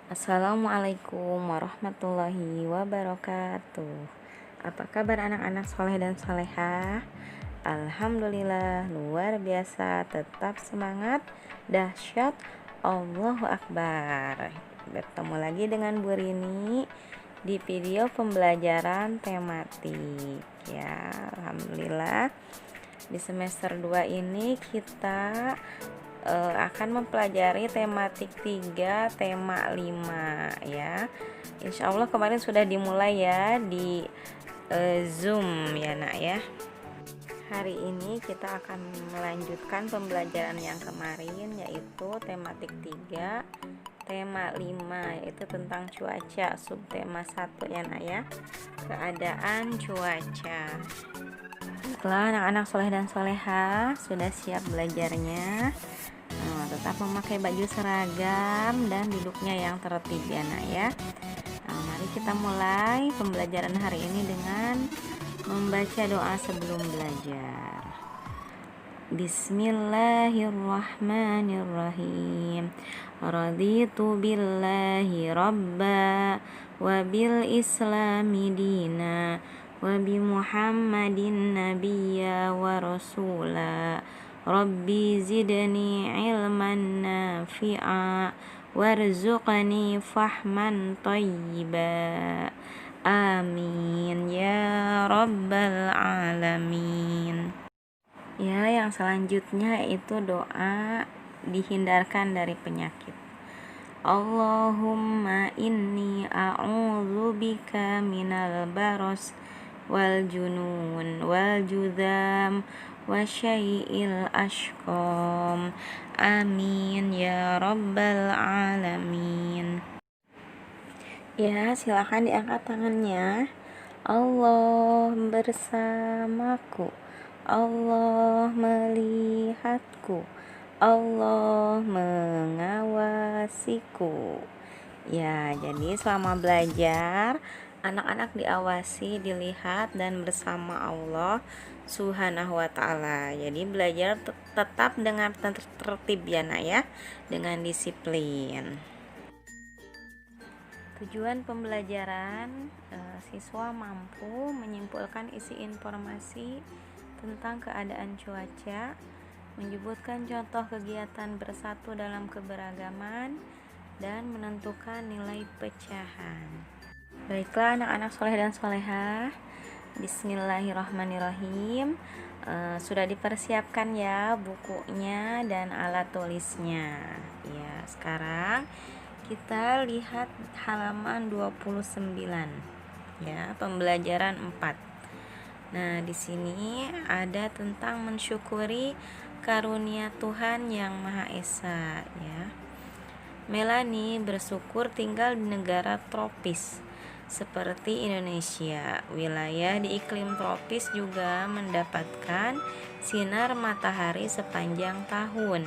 Assalamualaikum warahmatullahi wabarakatuh. Apa kabar anak-anak soleh dan solehah? Alhamdulillah luar biasa, tetap semangat, dahsyat, Allahu Akbar. Bertemu lagi dengan Bu Rini di video pembelajaran tematik ya. Alhamdulillah di semester 2 ini kita akan mempelajari tematik 3, tema 5 ya. Insya Allah kemarin sudah dimulai ya di Zoom ya nak ya. Hari ini kita akan melanjutkan pembelajaran yang kemarin, yaitu tematik 3, tema 5, yaitu tentang cuaca, subtema 1 ya nak ya, keadaan cuaca. Setelah anak-anak soleh dan soleha sudah siap belajarnya, tetap memakai baju seragam dan duduknya yang tertib ya nak ya. Mari kita mulai pembelajaran hari ini dengan membaca doa sebelum belajar. Bismillahirrahmanirrahim. Raditu billahi rabba wa bil islami dina wa bi muhammadin nabiyya wa rasula. Rabbi zidni ilman nafi'a warzuqni fahman thayyiba. Amin ya rabbal alamin. Ya, yang selanjutnya yaitu doa dihindarkan dari penyakit. Allahumma inni a'udzubika minal baros wal junun wal judam wa syai'il ashqam. Amin ya rabbal alamin. Ya, silakan diangkat tangannya. Allah bersamaku, Allah melihatku, Allah mengawasiku. Ya, jadi selama belajar anak-anak diawasi, dilihat dan bersama Allah Subhanahu wa ta'ala. Jadi belajar tetap dengan tertib ya nak ya, dengan disiplin. Tujuan pembelajaran, siswa mampu menyimpulkan isi informasi tentang keadaan cuaca, menyebutkan contoh kegiatan bersatu dalam keberagaman, dan menentukan nilai pecahan. Baiklah anak-anak soleh dan solehah, bismillahirrahmanirrahim. Sudah dipersiapkan ya bukunya dan alat tulisnya. Ya, sekarang kita lihat halaman 29 ya, pembelajaran 4. Nah, di sini ada tentang mensyukuri karunia Tuhan yang Maha Esa ya. Melanie bersyukur tinggal di negara tropis seperti Indonesia. Wilayah di iklim tropis juga mendapatkan sinar matahari sepanjang tahun.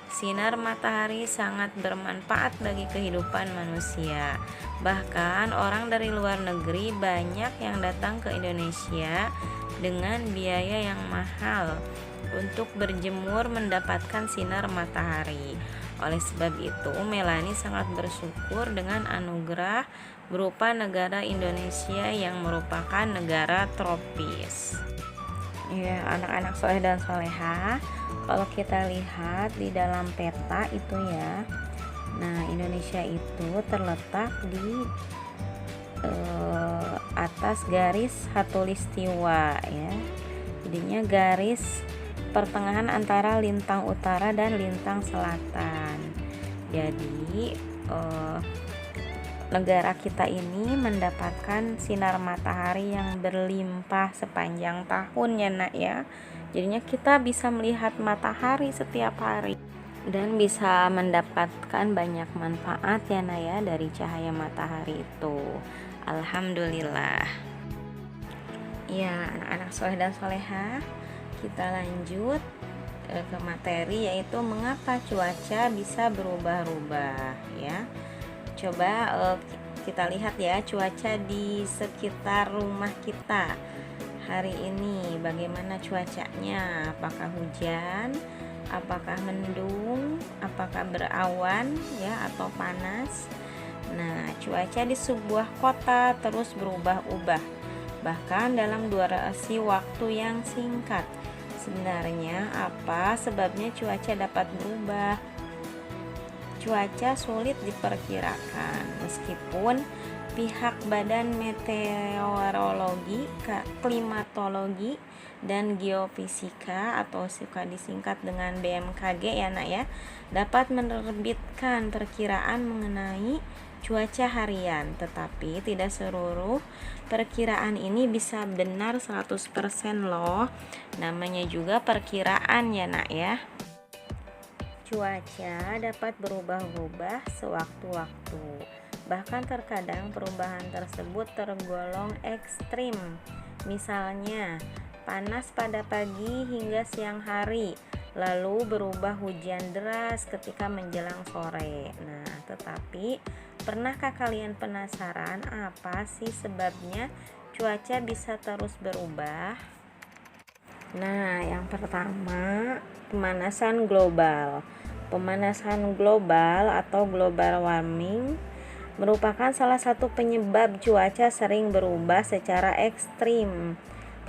Sinar matahari sangat bermanfaat bagi kehidupan manusia. Bahkan orang dari luar negeri banyak yang datang ke Indonesia dengan biaya yang mahal untuk berjemur mendapatkan sinar matahari. Oleh sebab itu, Melanie sangat bersyukur dengan anugerah berupa negara Indonesia yang merupakan negara tropis. Ya, anak-anak soleh dan soleha, kalau kita lihat di dalam peta itu ya, nah Indonesia itu terletak di atas garis khatulistiwa ya, jadinya garis pertengahan antara lintang utara dan lintang selatan. Jadi negara kita ini mendapatkan sinar matahari yang berlimpah sepanjang tahun ya nak ya. Jadinya kita bisa melihat matahari setiap hari dan bisa mendapatkan banyak manfaat ya nak ya dari cahaya matahari itu. Alhamdulillah. Ya, anak-anak soleh dan soleha, kita lanjut ke materi, yaitu mengapa cuaca bisa berubah-ubah ya. Coba kita lihat ya cuaca di sekitar rumah kita hari ini, bagaimana cuacanya, apakah hujan, apakah mendung, apakah berawan ya atau panas. Nah, cuaca di sebuah kota terus berubah-ubah, bahkan dalam durasi waktu yang singkat. Sebenarnya apa sebabnya cuaca dapat berubah? Cuaca sulit diperkirakan meskipun pihak Badan Meteorologi, Klimatologi, dan Geofisika atau suka disingkat dengan BMKG ya nak ya, dapat menerbitkan perkiraan mengenai cuaca harian, tetapi tidak seluruh perkiraan ini bisa benar 100% loh. Namanya juga perkiraan ya nak ya. Cuaca dapat berubah-ubah sewaktu-waktu. Bahkan terkadang perubahan tersebut tergolong ekstrim. Misalnya, panas pada pagi hingga siang hari, lalu berubah hujan deras ketika menjelang sore. Nah, tetapi pernahkah kalian penasaran apa sih sebabnya cuaca bisa terus berubah? Nah, yang pertama, pemanasan global. Pemanasan global atau global warming merupakan salah satu penyebab cuaca sering berubah secara ekstrim.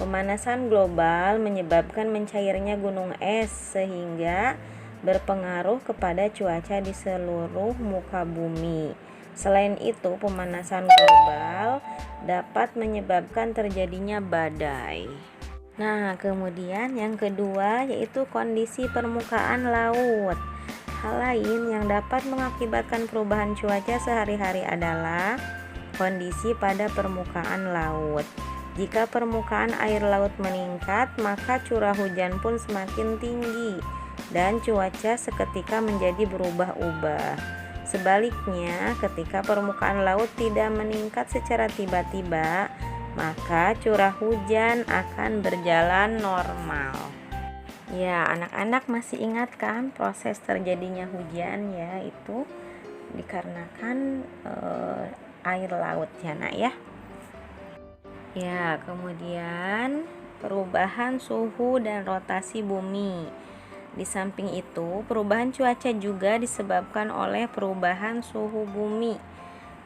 Pemanasan global menyebabkan mencairnya gunung es sehingga berpengaruh kepada cuaca di seluruh muka bumi. Selain itu, pemanasan global dapat menyebabkan terjadinya badai. Nah, kemudian yang kedua yaitu kondisi permukaan laut. Hal lain yang dapat mengakibatkan perubahan cuaca sehari-hari adalah kondisi pada permukaan laut. Jika permukaan air laut meningkat, maka curah hujan pun semakin tinggi dan cuaca seketika menjadi berubah-ubah. Sebaliknya, ketika permukaan laut tidak meningkat secara tiba-tiba, maka curah hujan akan berjalan normal. Ya, anak-anak masih ingat kan proses terjadinya hujan ya, itu dikarenakan air laut ya nak ya. Ya, kemudian perubahan suhu dan rotasi bumi. Di samping itu, perubahan cuaca juga disebabkan oleh perubahan suhu bumi.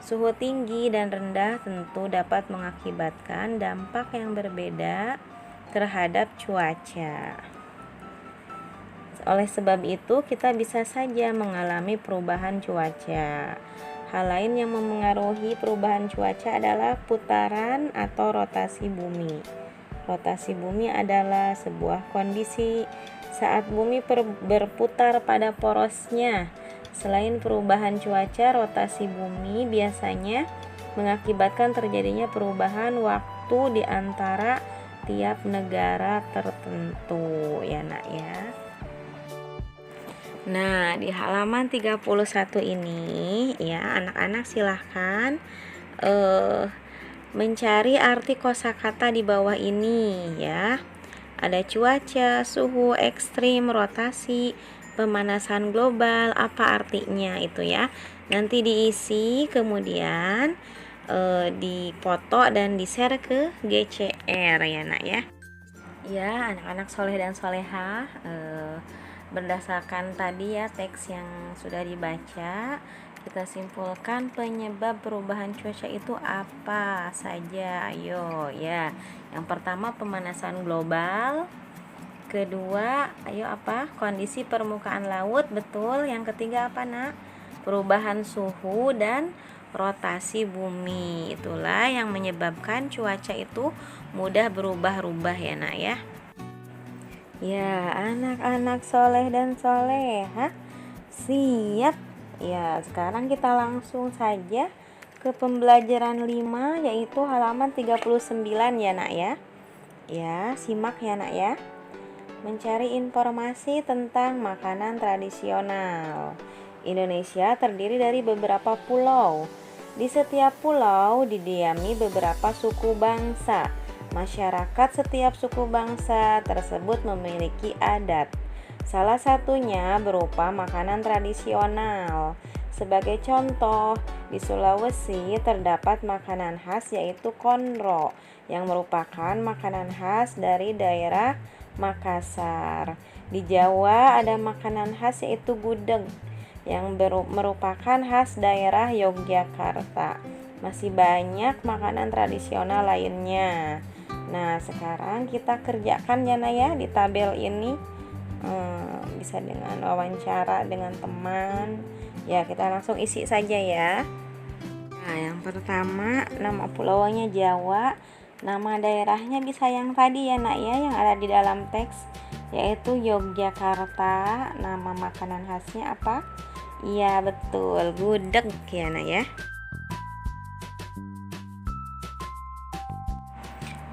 Suhu tinggi dan rendah tentu dapat mengakibatkan dampak yang berbeda terhadap cuaca. Oleh sebab itu, kita bisa saja mengalami perubahan cuaca. Hal lain yang memengaruhi perubahan cuaca adalah putaran atau rotasi bumi. Rotasi bumi adalah sebuah kondisi saat bumi berputar pada porosnya. Selain perubahan cuaca, rotasi bumi biasanya mengakibatkan terjadinya perubahan waktu di antara tiap negara tertentu ya nak ya. Nah, di halaman 31 ini ya, anak-anak silahkan mencari arti kosakata di bawah ini ya. Ada cuaca, suhu ekstrim, rotasi, pemanasan global, apa artinya itu ya. Nanti diisi kemudian dipoto dan di-share ke GCR ya nak ya. Ya, anak-anak soleh dan solehah, berdasarkan tadi ya teks yang sudah dibaca, kita simpulkan penyebab perubahan cuaca itu apa saja. Ayo ya. Yang pertama pemanasan global. Kedua, ayo apa? Kondisi permukaan laut, betul. Yang ketiga apa nak? Perubahan suhu dan rotasi bumi. Itulah yang menyebabkan cuaca itu mudah berubah-ubah ya nak ya. Ya, anak-anak soleh dan solehah, siap? Ya, sekarang kita langsung saja ke pembelajaran 5 yaitu halaman 39 ya nak ya. Ya, simak ya nak ya. Mencari informasi tentang makanan tradisional. Indonesia terdiri dari beberapa pulau. Di setiap pulau didiami beberapa suku bangsa. Masyarakat setiap suku bangsa tersebut memiliki adat. Salah satunya berupa makanan tradisional. Sebagai contoh, di Sulawesi terdapat makanan khas yaitu konro, yang merupakan makanan khas dari daerah Makassar. Di Jawa ada makanan khas yaitu gudeg, yang merupakan khas daerah Yogyakarta. Masih banyak makanan tradisional lainnya. Nah, sekarang kita kerjakan ya Nak ya di tabel ini. Bisa dengan wawancara dengan teman. Ya, kita langsung isi saja ya. Nah, yang pertama, nama pulaunya Jawa. Nama daerahnya bisa yang tadi ya Nak ya, yang ada di dalam teks, yaitu Yogyakarta. Nama makanan khasnya apa? Iya betul, gudeg ya Nak ya.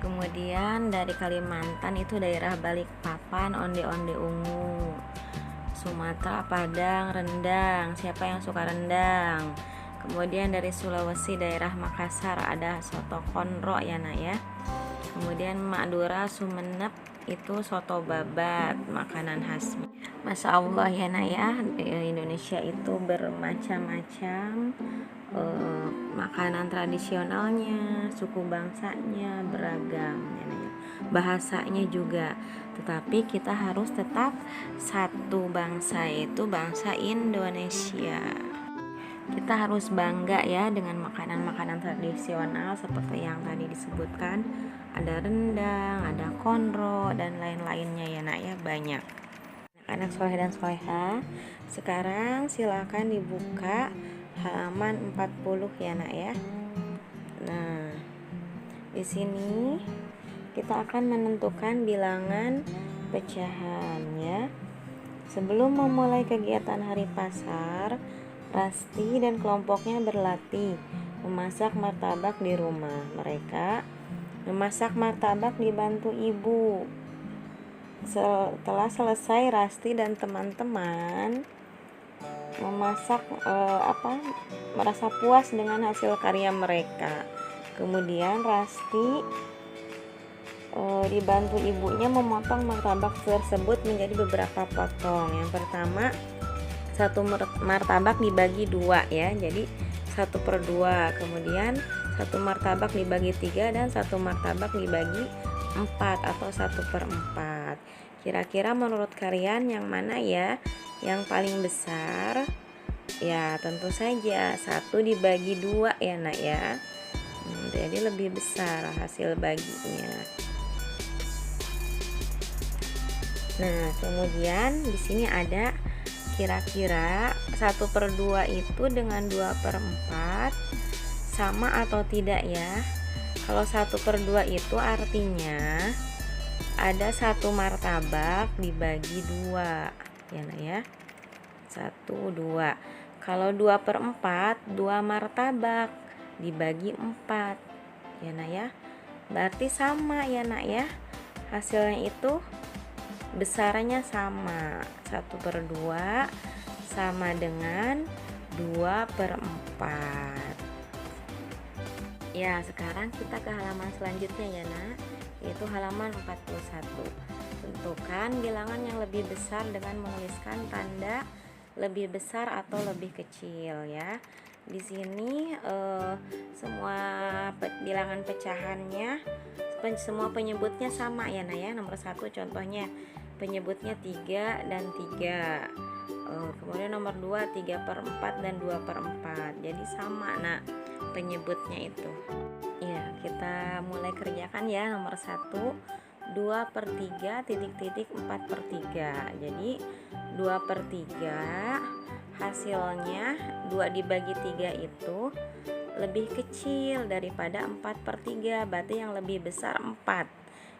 Kemudian dari Kalimantan itu daerah Balikpapan, onde-onde ungu. Sumatera, Padang, rendang. Siapa yang suka rendang? Kemudian dari Sulawesi daerah Makassar ada soto konro ya Nak ya. Kemudian Madura, Sumenep itu soto babat, makanan khasnya. Masya Allah ya Nak ya, Indonesia itu bermacam-macam makanan tradisionalnya, suku bangsanya beragam ya Nak ya. Bahasanya juga, tetapi kita harus tetap satu bangsa, itu bangsa Indonesia. Kita harus bangga ya dengan makanan-makanan tradisional seperti yang tadi disebutkan. Ada rendang, ada konro, dan lain-lainnya ya Nak ya, banyak. Anak soleh dan soleha, sekarang silakan dibuka halaman 40 ya Nak ya. Nah, di sini kita akan menentukan bilangan pecahan ya. Sebelum memulai kegiatan hari pasar, Rasti dan kelompoknya berlatih memasak martabak di rumah. Mereka memasak martabak dibantu ibu. Setelah selesai, Rasti dan teman-teman memasak merasa puas dengan hasil karya mereka. Kemudian Rasti dibantu ibunya memotong martabak tersebut menjadi beberapa potong. Yang pertama, satu martabak dibagi 2 ya, jadi 1/2. Kemudian satu martabak dibagi 3 dan satu martabak dibagi 4 atau 1/4. Kira-kira menurut kalian yang mana ya yang paling besar? Ya tentu saja 1 dibagi 2 ya Nak ya. Jadi lebih besar hasil baginya. Nah, kemudian di sini ada kira-kira 1/2 itu dengan 2/4 sama atau tidak ya? Kalau 1/2 itu artinya ada 1 martabak dibagi 2 ya Nak ya. 1, 2. Kalau 2/4, 2 martabak dibagi 4 ya Nak ya. Berarti sama ya Nak ya. Hasilnya itu besarnya sama, 1/2 sama dengan 2/4. Ya, sekarang kita ke halaman selanjutnya ya Nak, yaitu halaman 41. Tentukan bilangan yang lebih besar dengan menuliskan tanda lebih besar atau lebih kecil ya. Di sini semua bilangan pecahannya, semua penyebutnya sama ya Nak ya. Nomor 1 contohnya penyebutnya 3 dan 3. Kemudian nomor 2 3/4 dan 2/4. Jadi sama Nak penyebutnya itu. Ya, kita mulai kerjakan ya. Nomor 1 2/3 titik-titik 4/3. Jadi 2/3 hasilnya 2 dibagi 3 itu lebih kecil daripada 4/3. Berarti yang lebih besar 4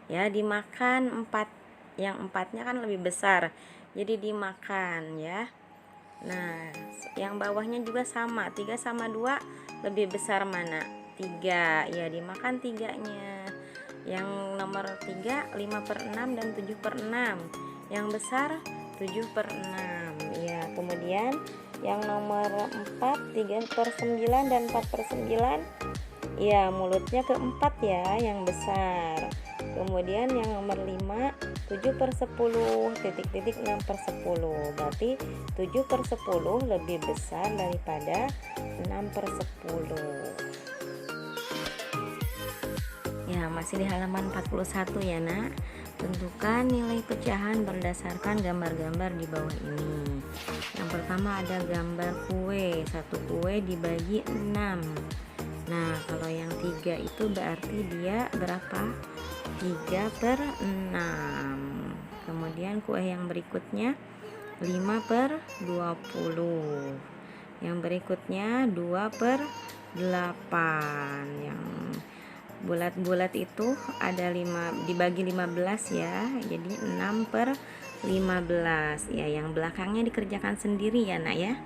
ya, dimakan 4. Yang 4-nya kan lebih besar, jadi dimakan ya. Nah, yang bawahnya juga sama, 3 sama 2 lebih besar mana? 3 ya, dimakan 3-nya. Yang nomor 3 5/6 dan 7/6. Yang besar 7/6 ya. Kemudian yang nomor 4 3/9 dan 4/9 ya, mulutnya ke-4 ya, yang besar. Kemudian yang nomor 5 7/10 titik-titik 6/10. Berarti 7/10 lebih besar daripada 6/10. Ya, masih di halaman 41 ya Nak. Tentukan nilai pecahan berdasarkan gambar-gambar di bawah ini. Yang pertama ada gambar kue, satu kue dibagi 6. Nah kalau yang 3 itu berarti dia berapa? 3/6. Kemudian kue yang berikutnya 5/20. Yang berikutnya 2/8. Yang bulat-bulat itu ada 5 dibagi 15 ya. Jadi 6/15. Ya, yang belakangnya dikerjakan sendiri ya, Nak ya.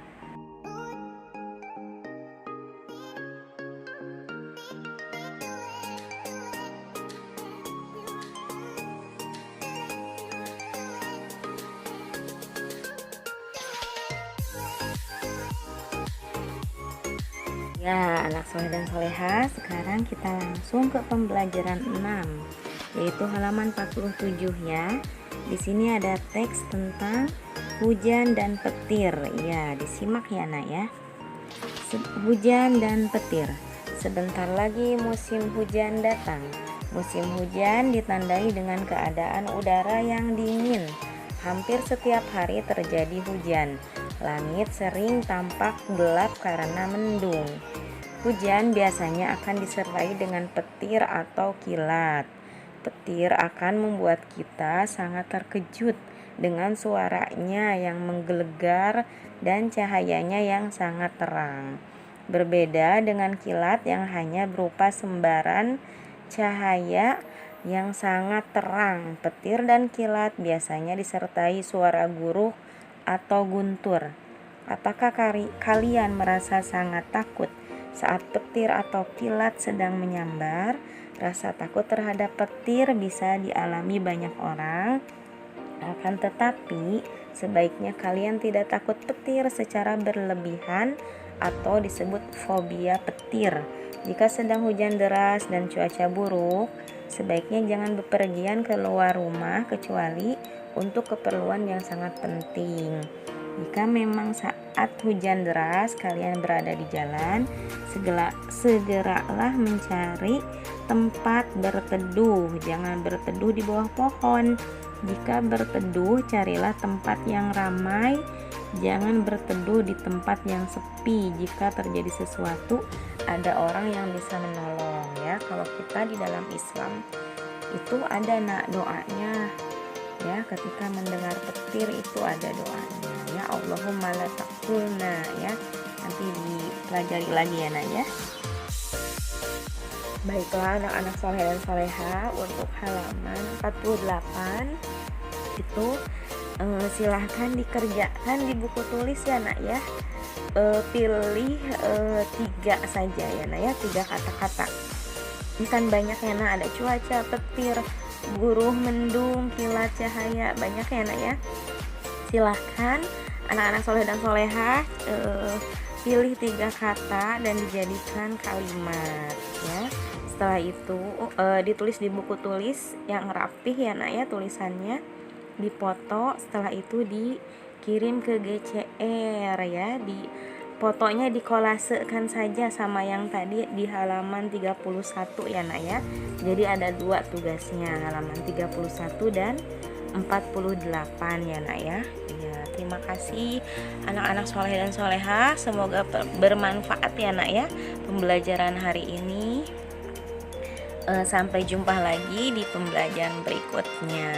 Ya, anak soleh dan soleha, sekarang kita langsung ke pembelajaran 6, yaitu halaman 47 ya. Di sini ada teks tentang hujan dan petir. Ya, disimak ya, Nak ya. Hujan dan petir. Sebentar lagi musim hujan datang. Musim hujan ditandai dengan keadaan udara yang dingin. Hampir setiap hari terjadi hujan. Langit sering tampak gelap karena mendung. Hujan biasanya akan disertai dengan petir atau kilat. Petir akan membuat kita sangat terkejut dengan suaranya yang menggelegar dan cahayanya yang sangat terang. Berbeda dengan kilat yang hanya berupa sembaran cahaya yang sangat terang, petir dan kilat biasanya disertai suara guruh atau guntur. Apakah kalian merasa sangat takut saat petir atau kilat sedang menyambar? Rasa takut terhadap petir bisa dialami banyak orang. Akan tetapi, sebaiknya kalian tidak takut petir secara berlebihan atau disebut fobia petir. Jika sedang hujan deras dan cuaca buruk, sebaiknya jangan bepergian keluar rumah kecuali untuk keperluan yang sangat penting. Jika memang saat hujan deras kalian berada di jalan, segeralah mencari tempat berteduh. Jangan berteduh di bawah pohon. Jika berteduh, carilah tempat yang ramai. Jangan berteduh di tempat yang sepi. Jika terjadi sesuatu, ada orang yang bisa menolong ya. Kalau kita di dalam Islam itu ada doanya ya, ketika mendengar petir itu ada doanya ya, Allahumma la taqulna ya. Nanti dipelajari lagi ya, Nak ya. Baiklah anak-anak soleh dan soleha, untuk halaman 48 itu silahkan dikerjakan di buku tulis ya, Nak ya. Pilih 3 saja ya, Nak ya, 3 kata-kata. Ini kan banyak ya, Nak, ada cuaca, petir, guruh, mendung, kilat, cahaya, banyak ya, Nak ya. Silahkan anak-anak soleh dan soleha pilih 3 kata dan dijadikan kalimat ya. Setelah itu ditulis di buku tulis yang rapih ya, Nak ya, tulisannya dipoto. Setelah itu dikirim ke GCR ya, di fotonya dikolasekan saja sama yang tadi di halaman 31 ya, Nak ya. Jadi ada 2 tugasnya, halaman 31 dan 48 ya, Nak ya. Ya, terima kasih anak-anak soleh dan soleha, semoga bermanfaat ya, Nak ya, pembelajaran hari ini. Sampai jumpa lagi di pembelajaran berikutnya.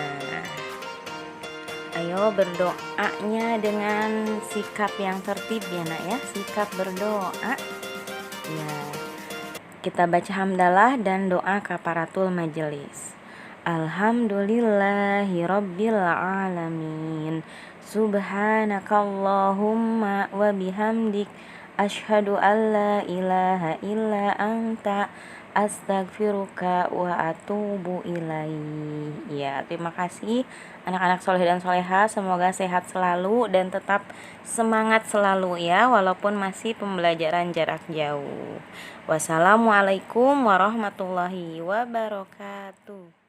Ayo berdoanya dengan sikap yang tertib ya, Nak ya, sikap berdoa ya. Kita baca hamdalah dan doa kafaratul majelis. Alhamdulillahi rabbil alamin. Subhanakallahumma wa bihamdik, asyhadu an la ilaha illa anta, astagfiruka wa atubu ilaih. Ya, terima kasih anak-anak soleh dan soleha, semoga sehat selalu dan tetap semangat selalu ya, walaupun masih pembelajaran jarak jauh. Wassalamualaikum warahmatullahi wabarakatuh.